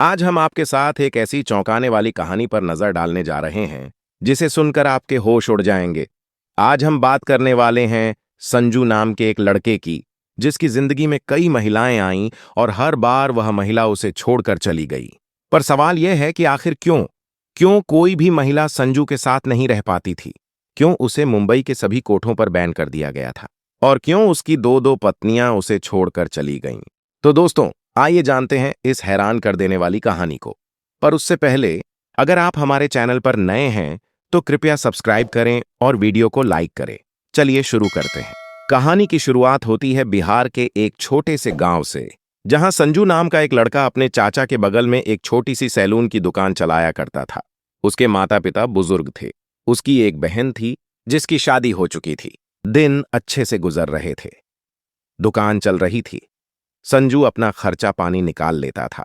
आज हम आपके साथ एक ऐसी चौंकाने वाली कहानी पर नजर डालने जा रहे हैं जिसे सुनकर आपके होश उड़ जाएंगे। आज हम बात करने वाले हैं संजू नाम के एक लड़के की, जिसकी जिंदगी में कई महिलाएं आईं और हर बार वह महिला उसे छोड़कर चली गई। पर सवाल यह है कि आखिर क्यों क्यों कोई भी महिला संजू के साथ नहीं रह पाती थी? क्यों उसे मुंबई के सभी कोठों पर बैन कर दिया गया था? और क्यों उसकी दो दो पत्नियां उसे छोड़कर चली गईं? तो दोस्तों, आइए जानते हैं इस हैरान कर देने वाली कहानी को। पर उससे पहले, अगर आप हमारे चैनल पर नए हैं तो कृपया सब्सक्राइब करें और वीडियो को लाइक करें। चलिए शुरू करते हैं। कहानी की शुरुआत होती है बिहार के एक छोटे से गांव से, जहां संजू नाम का एक लड़का अपने चाचा के बगल में एक छोटी सी सैलून की दुकान चलाया करता था। उसके माता पिता बुजुर्ग थे। उसकी एक बहन थी जिसकी शादी हो चुकी थी। दिन अच्छे से गुजर रहे थे। दुकान चल रही थी। संजू अपना खर्चा पानी निकाल लेता था।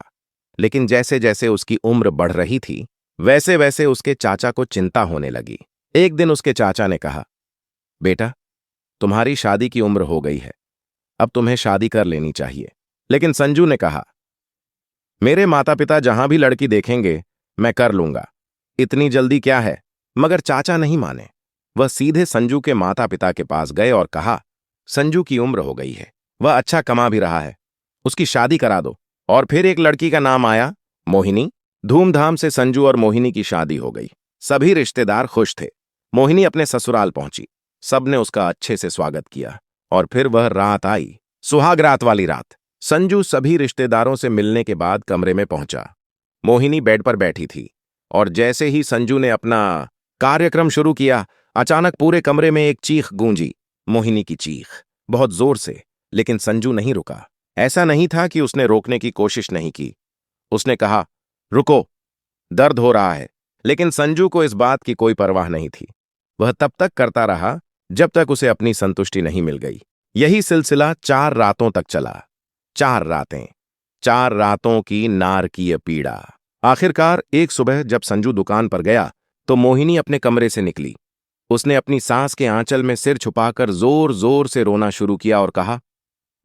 लेकिन जैसे जैसे उसकी उम्र बढ़ रही थी, वैसे वैसे उसके चाचा को चिंता होने लगी। एक दिन उसके चाचा ने कहा, बेटा, तुम्हारी शादी की उम्र हो गई है, अब तुम्हें शादी कर लेनी चाहिए। लेकिन संजू ने कहा, मेरे माता पिता जहां भी लड़की देखेंगे मैं कर लूंगा, इतनी जल्दी क्या है? मगर चाचा नहीं माने। वह सीधे संजू के माता पिता के पास गए और कहा, संजू की उम्र हो गई है, वह अच्छा कमा भी रहा है, उसकी शादी करा दो। और फिर एक लड़की का नाम आया, मोहिनी। धूमधाम से संजू और मोहिनी की शादी हो गई। सभी रिश्तेदार खुश थे। मोहिनी अपने ससुराल पहुंची। सबने उसका अच्छे से स्वागत किया। और फिर वह रात आई, सुहाग रात वाली रात। संजू सभी रिश्तेदारों से मिलने के बाद कमरे में पहुंचा। मोहिनी बेड पर बैठी थी और जैसे ही संजू ने अपना कार्यक्रम शुरू किया, अचानक पूरे कमरे में एक चीख गूंजी। मोहिनी की चीख, बहुत जोर से। लेकिन संजू नहीं रुका। ऐसा नहीं था कि उसने रोकने की कोशिश नहीं की। उसने कहा, रुको, दर्द हो रहा है। लेकिन संजू को इस बात की कोई परवाह नहीं थी। वह तब तक करता रहा जब तक उसे अपनी संतुष्टि नहीं मिल गई। यही सिलसिला 4 रातों तक चला। 4 रातें, 4 रातों की नारकीय पीड़ा। आखिरकार एक सुबह जब संजू दुकान पर गया तो मोहिनी अपने कमरे से निकली। उसने अपनी सांस के आंचल में सिर छुपाकर जोर जोर से रोना शुरू किया और कहा,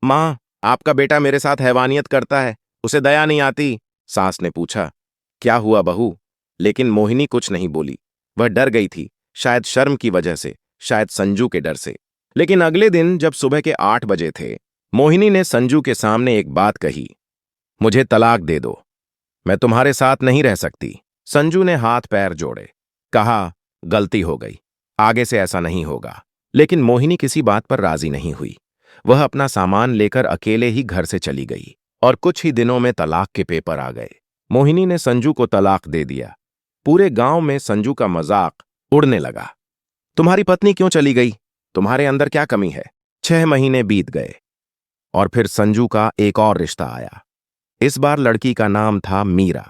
मां, आपका बेटा मेरे साथ हैवानियत करता है, उसे दया नहीं आती। सास ने पूछा, क्या हुआ बहू? लेकिन मोहिनी कुछ नहीं बोली। वह डर गई थी, शायद शर्म की वजह से, शायद संजू के डर से। लेकिन अगले दिन जब सुबह के 8 बजे थे, मोहिनी ने संजू के सामने एक बात कही, मुझे तलाक दे दो, मैं तुम्हारे साथ नहीं रह सकती। संजू ने हाथ पैर जोड़े, कहा, गलती हो गई, आगे से ऐसा नहीं होगा। लेकिन मोहिनी किसी बात पर राजी नहीं हुई। वह अपना सामान लेकर अकेले ही घर से चली गई और कुछ ही दिनों में तलाक के पेपर आ गए। मोहिनी ने संजू को तलाक दे दिया। पूरे गांव में संजू का मजाक उड़ने लगा। तुम्हारी पत्नी क्यों चली गई? तुम्हारे अंदर क्या कमी है? 6 महीने बीत गए और फिर संजू का एक और रिश्ता आया। इस बार लड़की का नाम था मीरा।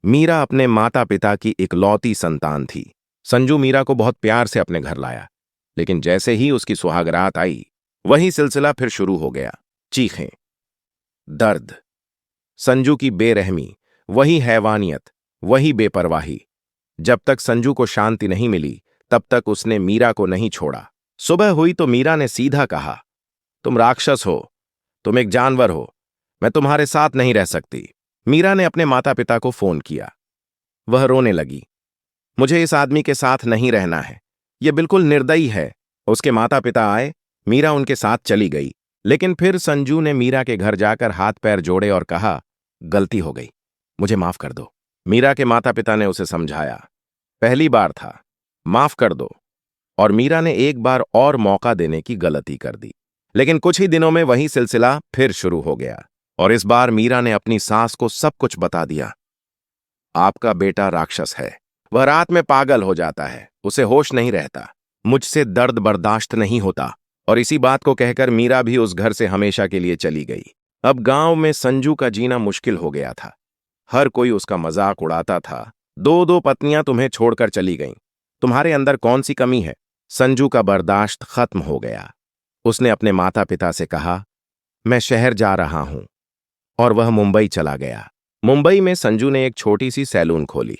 मीरा अपने माता पिता की इकलौती संतान थी। संजू मीरा को बहुत प्यार से अपने घर लाया। लेकिन जैसे ही उसकी सुहागरात आई, वही सिलसिला फिर शुरू हो गया। चीखें, दर्द, संजू की बेरहमी, वही हैवानियत, वही बेपरवाही। जब तक संजू को शांति नहीं मिली, तब तक उसने मीरा को नहीं छोड़ा। सुबह हुई तो मीरा ने सीधा कहा, तुम राक्षस हो, तुम एक जानवर हो, मैं तुम्हारे साथ नहीं रह सकती। मीरा ने अपने माता पिता को फोन किया। वह रोने लगी, मुझे इस आदमी के साथ नहीं रहना है, यह बिल्कुल निर्दयी है। उसके माता पिता आए, मीरा उनके साथ चली गई। लेकिन फिर संजू ने मीरा के घर जाकर हाथ पैर जोड़े और कहा, गलती हो गई, मुझे माफ कर दो। मीरा के माता पिता ने उसे समझाया, पहली बार था, माफ कर दो। और मीरा ने एक बार और मौका देने की गलती कर दी। लेकिन कुछ ही दिनों में वही सिलसिला फिर शुरू हो गया और इस बार मीरा ने अपनी सास को सब कुछ बता दिया। आपका बेटा राक्षस है, वह रात में पागल हो जाता है, उसे होश नहीं रहता, मुझसे दर्द बर्दाश्त नहीं होता। और इसी बात को कहकर मीरा भी उस घर से हमेशा के लिए चली गई। अब गांव में संजू का जीना मुश्किल हो गया था। हर कोई उसका मजाक उड़ाता था, 2-2 पत्नियां तुम्हें छोड़कर चली गईं, तुम्हारे अंदर कौन सी कमी है? संजू का बर्दाश्त खत्म हो गया। उसने अपने माता पिता से कहा, मैं शहर जा रहा हूं। और वह मुंबई चला गया। मुंबई में संजू ने एक छोटी सी सैलून खोली।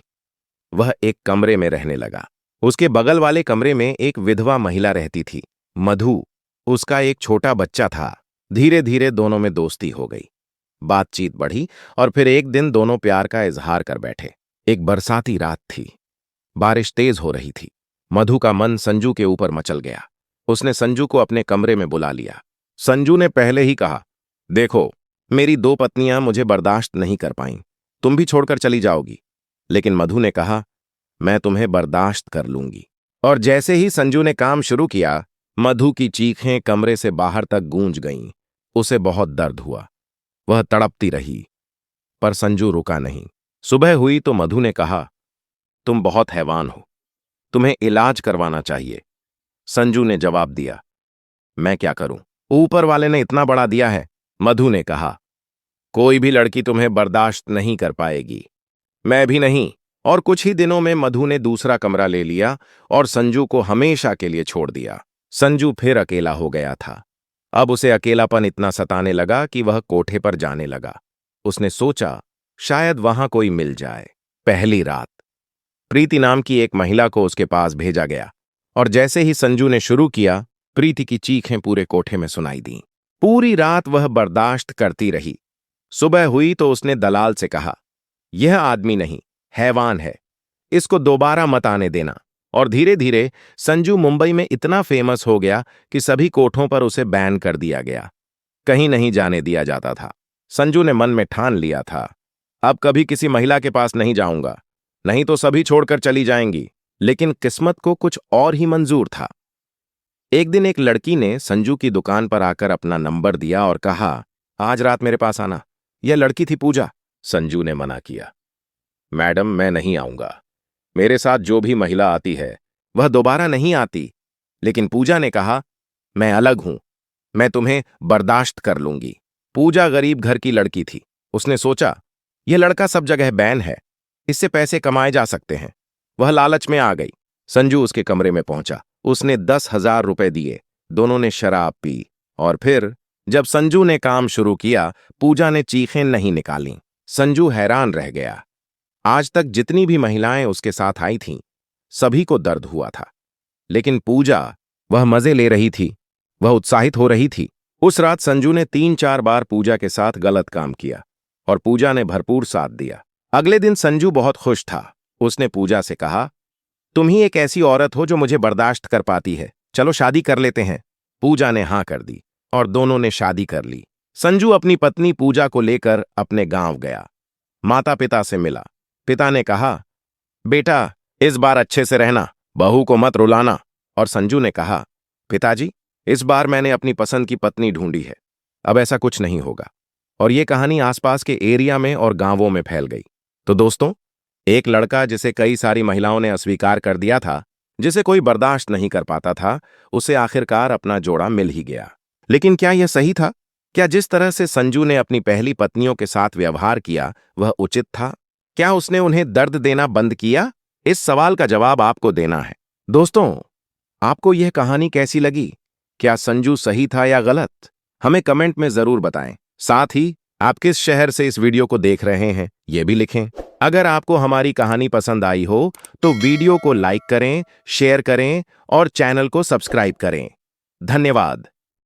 वह एक कमरे में रहने लगा। उसके बगल वाले कमरे में एक विधवा महिला रहती थी, मधु। उसका एक छोटा बच्चा था। धीरे धीरे दोनों में दोस्ती हो गई। बातचीत बढ़ी और फिर एक दिन दोनों प्यार का इजहार कर बैठे। एक बरसाती रात थी। बारिश तेज हो रही थी। मधु का मन संजू के ऊपर मचल गया। उसने संजू को अपने कमरे में बुला लिया। संजू ने पहले ही कहा, देखो, मेरी दो पत्नियां मुझे बर्दाश्त नहीं कर पाईं। तुम भी छोड़कर चली जाओगी। लेकिन मधु ने कहा, मैं तुम्हें बर्दाश्त कर लूंगी। और जैसे ही संजू ने काम शुरू किया, मधु की चीखें कमरे से बाहर तक गूंज गईं। उसे बहुत दर्द हुआ। वह तड़पती रही, पर संजू रुका नहीं। सुबह हुई तो मधु ने कहा, तुम बहुत हैवान हो, तुम्हें इलाज करवाना चाहिए। संजू ने जवाब दिया, मैं क्या करूं, ऊपर वाले ने इतना बड़ा दिया है। मधु ने कहा, कोई भी लड़की तुम्हें बर्दाश्त नहीं कर पाएगी, मैं भी नहीं। और कुछ ही दिनों में मधु ने दूसरा कमरा ले लिया और संजू को हमेशा के लिए छोड़ दिया। संजू फिर अकेला हो गया था। अब उसे अकेलापन इतना सताने लगा कि वह कोठे पर जाने लगा। उसने सोचा, शायद वहां कोई मिल जाए। पहली रात प्रीति नाम की एक महिला को उसके पास भेजा गया, और जैसे ही संजू ने शुरू किया, प्रीति की चीखें पूरे कोठे में सुनाई दीं। पूरी रात वह बर्दाश्त करती रही। सुबह हुई तो उसने दलाल से कहा, यह आदमी नहीं, हैवान है, इसको दोबारा मत आने देना। और धीरे धीरे संजू मुंबई में इतना फेमस हो गया कि सभी कोठों पर उसे बैन कर दिया गया। कहीं नहीं जाने दिया जाता था। संजू ने मन में ठान लिया था, अब कभी किसी महिला के पास नहीं जाऊंगा, नहीं तो सभी छोड़कर चली जाएंगी। लेकिन किस्मत को कुछ और ही मंजूर था। एक दिन एक लड़की ने संजू की दुकान पर आकर अपना नंबर दिया और कहा, आज रात मेरे पास आना। यह लड़की थी पूजा। संजू ने मना किया, मैडम, मैं नहीं आऊंगा। मेरे साथ जो भी महिला आती है वह दोबारा नहीं आती। लेकिन पूजा ने कहा, मैं अलग हूं, मैं तुम्हें बर्दाश्त कर लूंगी। पूजा गरीब घर की लड़की थी। उसने सोचा, यह लड़का सब जगह बैन है, इससे पैसे कमाए जा सकते हैं। वह लालच में आ गई। संजू उसके कमरे में पहुंचा। उसने 10,000 रुपए दिए। दोनों ने शराब पी, और फिर जब संजू ने काम शुरू किया, पूजा ने चीखें नहीं निकालीं। संजू हैरान रह गया। आज तक जितनी भी महिलाएं उसके साथ आई थीं, सभी को दर्द हुआ था। लेकिन पूजा, वह मजे ले रही थी, वह उत्साहित हो रही थी। उस रात संजू ने 3-4 बार पूजा के साथ गलत काम किया, और पूजा ने भरपूर साथ दिया। अगले दिन संजू बहुत खुश था। उसने पूजा से कहा, तुम ही एक ऐसी औरत हो जो मुझे बर्दाश्त कर पाती है, चलो शादी कर लेते हैं। पूजा ने हां कर दी, और दोनों ने शादी कर ली। संजू अपनी पत्नी पूजा को लेकर अपने गांव गया। माता पिता से मिला। पिता ने कहा, बेटा, इस बार अच्छे से रहना, बहू को मत रुलाना। और संजू ने कहा, पिताजी, इस बार मैंने अपनी पसंद की पत्नी ढूंढी है, अब ऐसा कुछ नहीं होगा। और ये कहानी आसपास के एरिया में और गांवों में फैल गई। तो दोस्तों, एक लड़का जिसे कई सारी महिलाओं ने अस्वीकार कर दिया था, जिसे कोई बर्दाश्त नहीं कर पाता था, उसे आखिरकार अपना जोड़ा मिल ही गया। लेकिन क्या यह सही था? क्या जिस तरह से संजू ने अपनी पहली पत्नियों के साथ व्यवहार किया वह उचित था? क्या उसने उन्हें दर्द देना बंद किया? इस सवाल का जवाब आपको देना है। दोस्तों, आपको यह कहानी कैसी लगी? क्या संजू सही था या गलत? हमें कमेंट में जरूर बताएं। साथ ही आप किस शहर से इस वीडियो को देख रहे हैं, यह भी लिखें। अगर आपको हमारी कहानी पसंद आई हो तो वीडियो को लाइक करें, शेयर करें और चैनल को सब्सक्राइब करें। धन्यवाद।